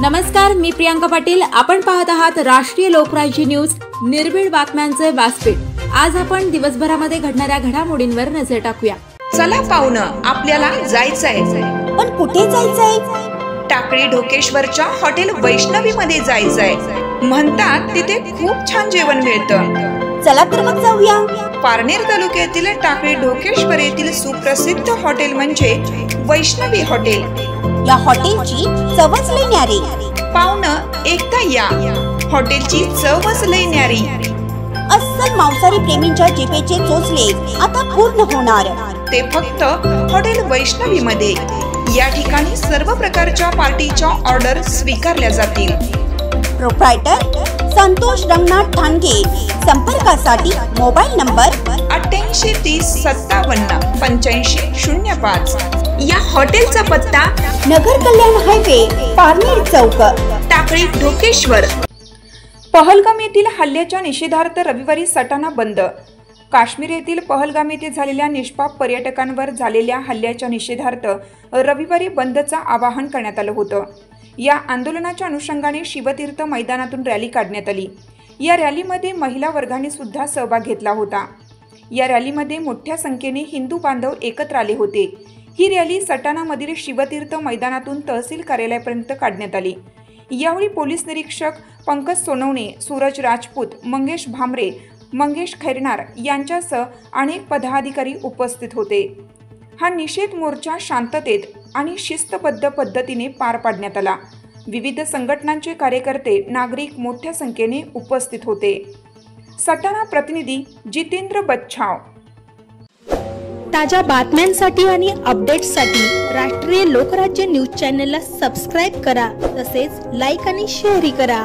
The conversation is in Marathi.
नमस्कार, मी प्रियांका पाटील। आपण पाहत आहात राष्ट्रीय लोकराज्य न्यूज, निर्भीड बातम्यांचे व्यासपीठ। आज आपण दिवसभरामध्ये घडणाऱ्या घडामोडींवर नजर टाकूया। चला पाहुणं, आपल्याला जायचंय। पण कुठे जायचंय? टाकळी ढोकेश्वरच्या हॉटेल वैष्णवी मध्ये जायचंय। म्हणतात तिथे खूप छान जेवण मिळतं। चला तर मग जाऊया। पारनेर तालुक्यातील टाकळी ढोकेश्वर येथील सुप्रसिद्ध हॉटेल म्हणजे वैष्णवी हॉटेल। या हॉटेलची चवच लई न्यारी। पाहुणं, एकदा या, हॉटेलची चवच लई न्यारी। अस्सल मांसाहारी प्रेमींच्या जिभेचे चोचले आता पूर्ण होणार, ते फक्त हॉटेल वैष्णवी मध्ये। या ठिकाणी सर्व प्रकारच्या पार्टीच्या ऑर्डर स्वीकारल्या जातील। प्रोप्रायटर संतोष रंगनाथ ठाणगे। संपर्कासाठी मोबाईल नंबर 88 30 57 85 05। या हॉटेलचा पत्ता नगर कल्याण हायवे, पारनेर चौक, टाकळी ढोकेश्वर। पहलगाम येथील हल्ल्याच्या निषेधार्थ रविवारी सटाणा बंद। काश्मीर येथील पहलगाम येथे झालेल्या निष्पाप पर्यटकांवर झालेल्या हल्ल्याच्या निषेधार्थ रविवारी बंदचं आवाहन करण्यात आलं होतं। या आंदोलनाच्या अनुषंगाने शिवतीर्थ मैदानातून रॅली काढण्यात आली। या रॅलीमध्ये महिला वर्गाने सुद्धा सहभाग घेतला होता। या रॅलीमध्ये मोठ्या संख्येने हिंदू बांधव एकत्र आले होते। ही रॅली सटाणामधील शिवतीर्थ मैदानातून तहसील कार्यालयापर्यंत काढण्यात आली। यावेळी पोलीस निरीक्षक पंकज सोनवणे, सूरज राजपूत, मंगेश भामरे, मंगेश खैरनार यांच्यासह अनेक पदाधिकारी उपस्थित होते। हा निषेध मोर्चा शांततेत आणि शिस्तबद्ध पद्धतीने पार पाडण्यात आला। विविध संघटनांचे कार्यकर्ते, नागरिक मोठ्या संख्येने उपस्थित होते। सटाणा प्रतिनिधी जितेंद्र बच्छाव। ताज्या बातम्यांसाठी आणि अपडेट्ससाठी राष्ट्रीय लोकराज्य न्यूज चॅनलला सबस्क्राईब करा, तसेच लाईक आणि शेअरही करा।